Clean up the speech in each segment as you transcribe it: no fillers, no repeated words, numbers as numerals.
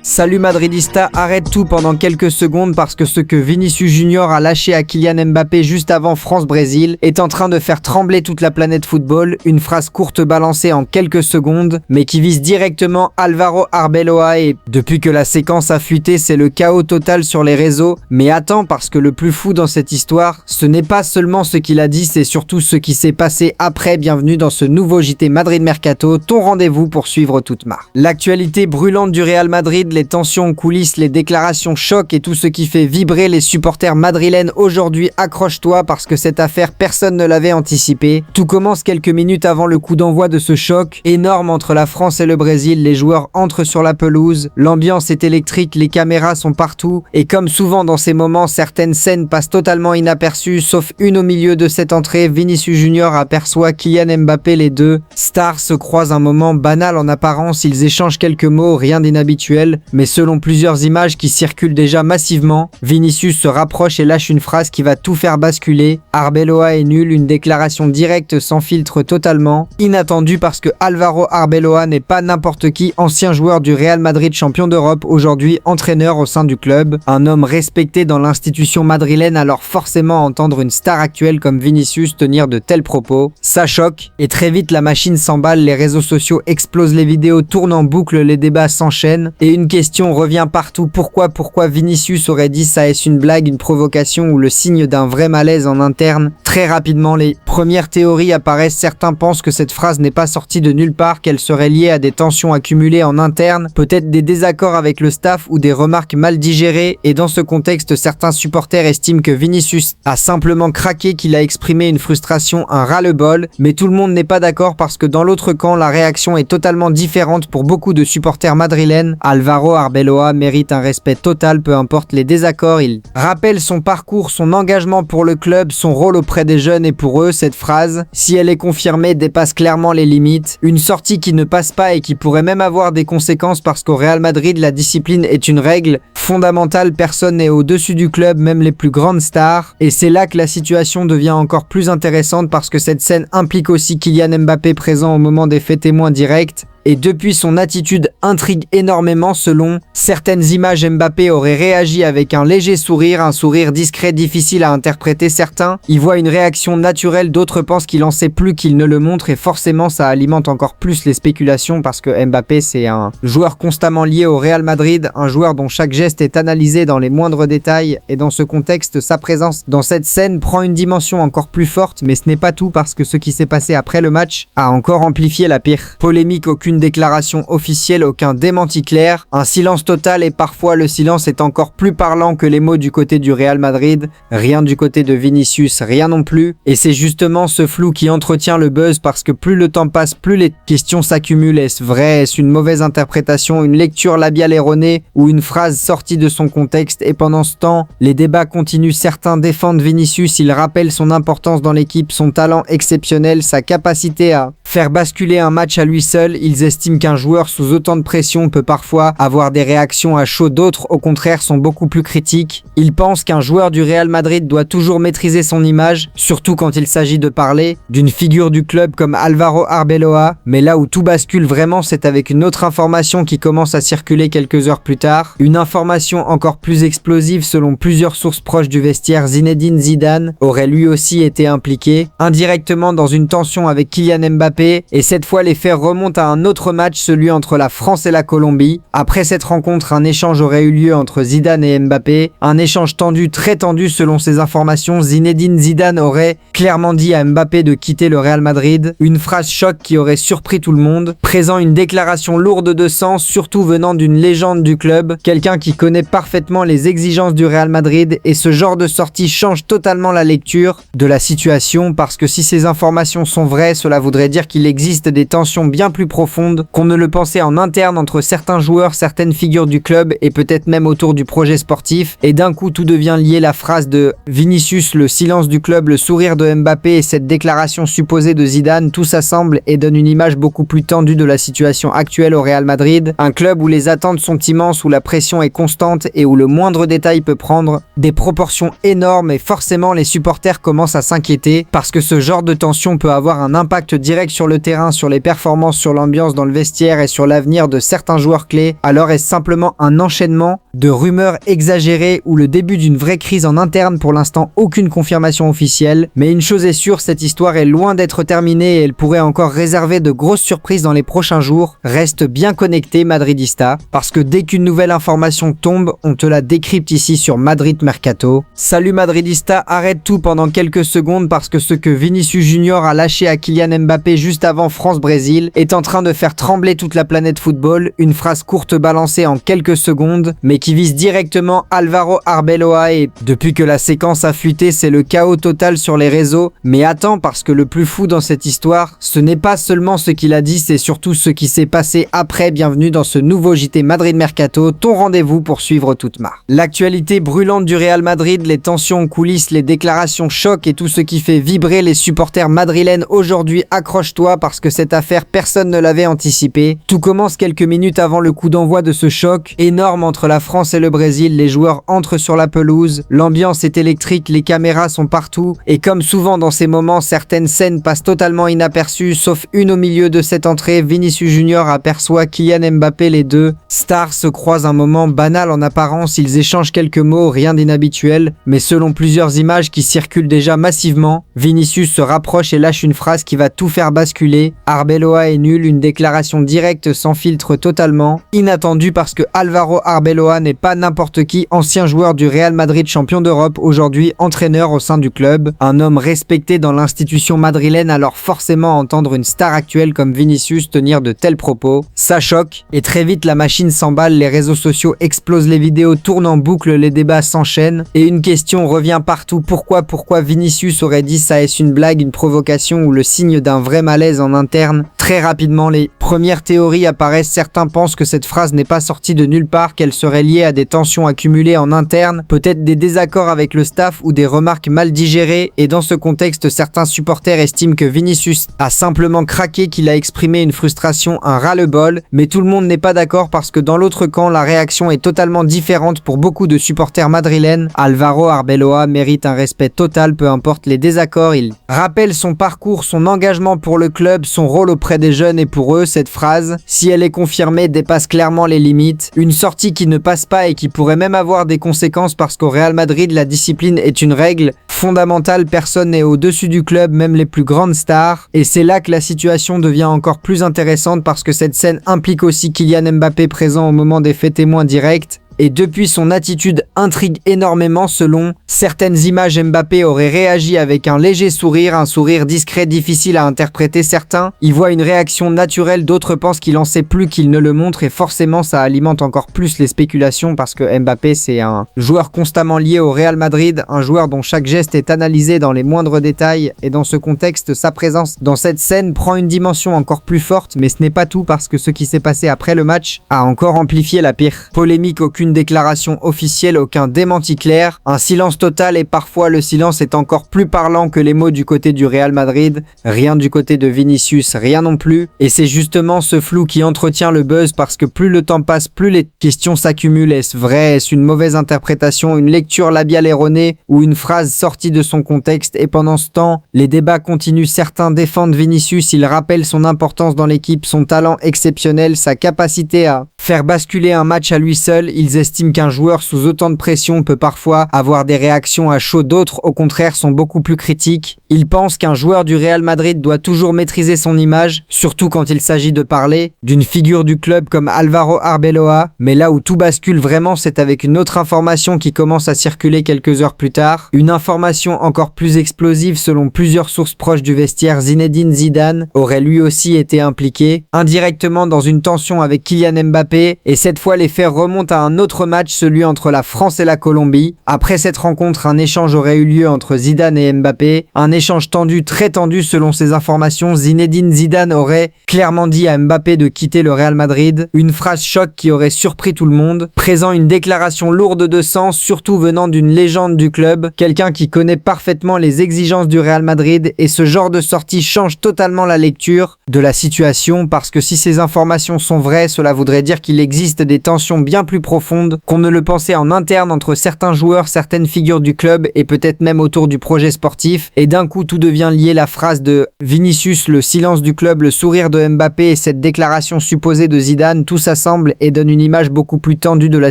Salut Madridista, arrête tout pendant quelques secondes parce que ce que Vinicius Junior a lâché à Kylian Mbappé juste avant France-Brésil est en train de faire trembler toute la planète football, une phrase courte balancée en quelques secondes, mais qui vise directement Álvaro Arbeloa et depuis que la séquence a fuité, c'est le chaos total sur les réseaux. Mais attends, parce que le plus fou dans cette histoire, ce n'est pas seulement ce qu'il a dit, c'est surtout ce qui s'est passé après. Bienvenue dans ce nouveau JT Madrid Mercato, ton rendez-vous pour suivre toute marque. L'actualité brûlante du Real Madrid, les tensions en coulisses, les déclarations choc et tout ce qui fait vibrer les supporters madrilènes aujourd'hui. Accroche-toi parce que cette affaire, personne ne l'avait anticipé. Tout commence quelques minutes avant le coup d'envoi de ce choc énorme entre la France et le Brésil. Les joueurs entrent sur la pelouse, l'ambiance est électrique, les caméras sont partout et comme souvent dans ces moments, certaines scènes passent totalement inaperçues, sauf une au milieu de cette entrée. Vinicius Junior aperçoit Kylian Mbappé, les deux stars se croisent un moment banal en apparence, ils échangent quelques mots, rien d'inhabituel. Mais selon plusieurs images qui circulent déjà massivement, Vinicius se rapproche et lâche une phrase qui va tout faire basculer. Arbeloa est nul, une déclaration directe sans filtre totalement inattendue parce que Álvaro Arbeloa n'est pas n'importe qui, ancien joueur du Real Madrid champion d'Europe, aujourd'hui entraîneur au sein du club, un homme respecté dans l'institution madrilène, alors forcément entendre une star actuelle comme Vinicius tenir de tels propos, ça choque et très vite la machine s'emballe, les réseaux sociaux explosent, les vidéos tournent en boucle, les débats s'enchaînent et une question revient partout, pourquoi Vinicius aurait dit ça, est-ce une blague, une provocation ou le signe d'un vrai malaise en interne? Très rapidement, les premières théories apparaissent, certains pensent que cette phrase n'est pas sortie de nulle part, qu'elle serait liée à des tensions accumulées en interne, peut-être des désaccords avec le staff ou des remarques mal digérées, et dans ce contexte, certains supporters estiment que Vinicius a simplement craqué, qu'il a exprimé une frustration, un ras-le-bol, mais tout le monde n'est pas d'accord parce que dans l'autre camp, la réaction est totalement différente pour beaucoup de supporters madrilènes. Álvaro Arbeloa mérite un respect total, peu importe les désaccords, il rappelle son parcours, son engagement pour le club, son rôle auprès des jeunes et pour eux, cette phrase, si elle est confirmée, dépasse clairement les limites. Une sortie qui ne passe pas et qui pourrait même avoir des conséquences parce qu'au Real Madrid, la discipline est une règle fondamentale, personne n'est au-dessus du club, même les plus grandes stars. Et c'est là que la situation devient encore plus intéressante parce que cette scène implique aussi Kylian Mbappé présent au moment des faits témoins directs. Et depuis, son attitude intrigue énormément. Selon certaines images, Mbappé aurait réagi avec un léger sourire, un sourire discret, difficile à interpréter. Certains y voient une réaction naturelle, d'autres pensent qu'il en sait plus qu'il ne le montre et forcément ça alimente encore plus les spéculations parce que Mbappé c'est un joueur constamment lié au Real Madrid, un joueur dont chaque geste est analysé dans les moindres détails et dans ce contexte, sa présence dans cette scène prend une dimension encore plus forte, mais ce n'est pas tout parce que ce qui s'est passé après le match a encore amplifié la pire polémique. Aucune déclaration officielle, aucun démenti clair, un silence total et parfois le silence est encore plus parlant que les mots du côté du Real Madrid, rien du côté de Vinicius, rien non plus, et c'est justement ce flou qui entretient le buzz parce que plus le temps passe, plus les questions s'accumulent. Est-ce vrai, est-ce une mauvaise interprétation, une lecture labiale erronée ou une phrase sortie de son contexte? Et pendant ce temps, les débats continuent, certains défendent Vinicius, ils rappellent son importance dans l'équipe, son talent exceptionnel, sa capacité à faire basculer un match à lui seul, ils estiment qu'un joueur sous autant de pression peut parfois avoir des réactions à chaud, d'autres au contraire sont beaucoup plus critiques. Ils pensent qu'un joueur du Real Madrid doit toujours maîtriser son image, surtout quand il s'agit de parler d'une figure du club comme Álvaro Arbeloa, mais là où tout bascule vraiment, c'est avec une autre information qui commence à circuler quelques heures plus tard, une information encore plus explosive selon plusieurs sources proches du vestiaire. Zinedine Zidane aurait lui aussi été impliqué, indirectement dans une tension avec Kylian Mbappé, et cette fois les faits remontent à un autre match, celui entre la France et la Colombie. Après cette rencontre, un échange aurait eu lieu entre Zidane et Mbappé, un échange tendu, très tendu selon ces informations. Zinedine Zidane aurait clairement dit à Mbappé de quitter le Real Madrid, une phrase choc qui aurait surpris tout le monde, présent une déclaration lourde de sens, surtout venant d'une légende du club, quelqu'un qui connaît parfaitement les exigences du Real Madrid, et ce genre de sortie change totalement la lecture de la situation parce que si ces informations sont vraies, cela voudrait dire qu'il existe des tensions bien plus profonde qu'on ne le pensait en interne entre certains joueurs, certaines figures du club et peut-être même autour du projet sportif. Et d'un coup, tout devient lié. La phrase de Vinicius, le silence du club, le sourire de Mbappé et cette déclaration supposée de Zidane, tout s'assemble et donne une image beaucoup plus tendue de la situation actuelle au Real Madrid. Un club où les attentes sont immenses, où la pression est constante et où le moindre détail peut prendre des proportions énormes et forcément les supporters commencent à s'inquiéter parce que ce genre de tension peut avoir un impact direct direct sur le terrain, sur les performances, sur l'ambiance dans le vestiaire et sur l'avenir de certains joueurs clés? Alors est-ce simplement un enchaînement de rumeurs exagérées ou le début d'une vraie crise en interne? Pour l'instant, aucune confirmation officielle, mais une chose est sûre, cette histoire est loin d'être terminée et elle pourrait encore réserver de grosses surprises dans les prochains jours. Reste bien connecté, Madridista, parce que dès qu'une nouvelle information tombe, on te la décrypte ici sur Madrid Mercato. Salut Madridista, arrête tout pendant quelques secondes parce que ce que Vinicius Junior a lâché à Kylian Mbappé juste avant France-Brésil est en train de faire trembler toute la planète football. Une phrase courte balancée en quelques secondes, mais qui vise directement Álvaro Arbeloa, et depuis que la séquence a fuité, c'est le chaos total sur les réseaux. Mais attends, parce que le plus fou dans cette histoire, ce n'est pas seulement ce qu'il a dit, c'est surtout ce qui s'est passé après. Bienvenue dans ce nouveau JT Madrid Mercato, ton rendez-vous pour suivre toute marque. L'actualité brûlante du Real Madrid, les tensions en coulisses, les déclarations choc et tout ce qui fait vibrer les supporters madrilènes aujourd'hui. Accroche-toi parce que cette affaire, personne ne l'avait anticipé. Tout commence quelques minutes avant le coup d'envoi de ce choc énorme entre la France et le Brésil. Les joueurs entrent sur la pelouse, l'ambiance est électrique, les caméras sont partout et comme souvent dans ces moments, certaines scènes passent totalement inaperçues, sauf une au milieu de cette entrée. Vinicius Junior aperçoit Kylian Mbappé, les deux stars se croisent, un moment banal en apparence, ils échangent quelques mots, rien d'inhabituel, mais selon plusieurs images qui circulent déjà massivement, Vinicius se rapproche et lâche une phrase qui va tout faire basculer. Arbeloa est nul, une déclaration directe sans filtre, totalement inattendue parce que Álvaro Arbeloa n'est pas n'importe qui, ancien joueur du Real Madrid, champion d'Europe, aujourd'hui entraîneur au sein du club, un homme respecté dans l'institution madrilène, alors forcément entendre une star actuelle comme Vinicius tenir de tels propos, ça choque, et très vite la machine s'emballe, les réseaux sociaux explosent, les vidéos tournent en boucle, les débats s'enchaînent, et une question revient partout, pourquoi Vinicius aurait dit ça? Est-ce une blague, une provocation ou le signe d'un vrai malaise en interne? Très rapidement, les premières théories apparaissent, certains pensent que cette phrase n'est pas sortie de nulle part, qu'elle serait liée à des tensions accumulées en interne, peut-être des désaccords avec le staff ou des remarques mal digérées, et dans ce contexte, certains supporters estiment que Vinicius a simplement craqué, qu'il a exprimé une frustration, un ras-le-bol, mais tout le monde n'est pas d'accord parce que dans l'autre camp, la réaction est totalement différente pour beaucoup de supporters madrilènes. Álvaro Arbeloa mérite un respect total, peu importe les désaccords, il rappelle son parcours, son engagement pour le club, son rôle auprès des jeunes, et pour eux, cette phrase, si elle est confirmée, dépasse clairement les limites. Une sortie qui ne passe pas et qui pourrait même avoir des conséquences parce qu'au Real Madrid, la discipline est une règle fondamentale, personne n'est au-dessus du club, même les plus grandes stars. Et c'est là que la situation devient encore plus intéressante parce que cette scène implique aussi Kylian Mbappé présent au moment des faits témoins directs. Et depuis, son attitude intrigue énormément. Selon certaines images, Mbappé aurait réagi avec un léger sourire, un sourire discret, difficile à interpréter. Certains y voient une réaction naturelle, d'autres pensent qu'il en sait plus qu'il ne le montre, et forcément ça alimente encore plus les spéculations parce que Mbappé, c'est un joueur constamment lié au Real Madrid, un joueur dont chaque geste est analysé dans les moindres détails, et dans ce contexte, sa présence dans cette scène prend une dimension encore plus forte. Mais ce n'est pas tout, parce que ce qui s'est passé après le match a encore amplifié la pire polémique. Aucune déclaration officielle, aucun démenti clair, un silence total, et parfois le silence est encore plus parlant que les mots du côté du Real Madrid. Rien du côté de Vinicius, rien non plus, et c'est justement ce flou qui entretient le buzz parce que plus le temps passe, plus les questions s'accumulent. Est-ce vrai? Est-ce une mauvaise interprétation, une lecture labiale erronée ou une phrase sortie de son contexte? Et pendant ce temps, les débats continuent. Certains défendent Vinicius, ils rappellent son importance dans l'équipe, son talent exceptionnel, sa capacité à faire basculer un match à lui seul. Ils estiment qu'un joueur sous autant de pression peut parfois avoir des réactions à chaud. D'autres, au contraire, sont beaucoup plus critiques. Ils pensent qu'un joueur du Real Madrid doit toujours maîtriser son image, surtout quand il s'agit de parler d'une figure du club comme Álvaro Arbeloa. Mais là où tout bascule vraiment, c'est avec une autre information qui commence à circuler quelques heures plus tard. Une information encore plus explosive selon plusieurs sources proches du vestiaire. Zinedine Zidane aurait lui aussi été impliqué indirectement dans une tension avec Kylian Mbappé, et cette fois les faits remontent à un autre match, celui entre la France et la Colombie. Après cette rencontre, un échange aurait eu lieu entre Zidane et Mbappé, un échange tendu, très tendu selon ces informations. Zinedine Zidane aurait clairement dit à Mbappé de quitter le Real Madrid, une phrase choc qui aurait surpris tout le monde, présent une déclaration lourde de sens, surtout venant d'une légende du club, quelqu'un qui connaît parfaitement les exigences du Real Madrid, et ce genre de sortie change totalement la lecture de la situation, parce que si ces informations sont vraies, cela voudrait dire qu'il existe des tensions bien plus profondes qu'on ne le pensait en interne entre certains joueurs, certaines figures du club et peut-être même autour du projet sportif. Et d'un coup tout devient lié, la phrase de Vinicius, le silence du club, le sourire de Mbappé et cette déclaration supposée de Zidane, tout s'assemble et donne une image beaucoup plus tendue de la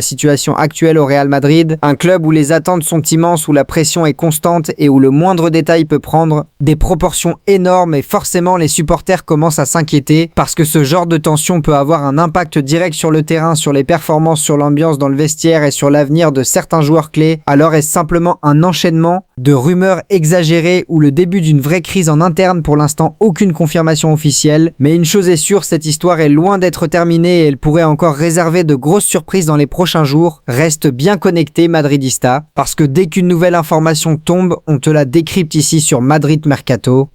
situation actuelle au Real Madrid, un club où les attentes sont immenses, où la pression est constante et où le moindre détail peut prendre des proportions énormes et forcément les supporters commencent à s'inquiéter parce que ce genre de tension peut avoir un impact direct sur le terrain, sur les performances, sur l'ambiance dans le vestiaire et sur l'avenir de certains joueurs clés. Alors est-ce simplement un enchaînement de rumeurs exagérées ou le début d'une vraie crise en interne? Pour l'instant, aucune confirmation officielle, mais une chose est sûre, cette histoire est loin d'être terminée et elle pourrait encore réserver de grosses surprises dans les prochains jours. Reste bien connecté Madridista, parce que dès qu'une nouvelle information tombe, on te la décrypte ici sur Madrid Mercato.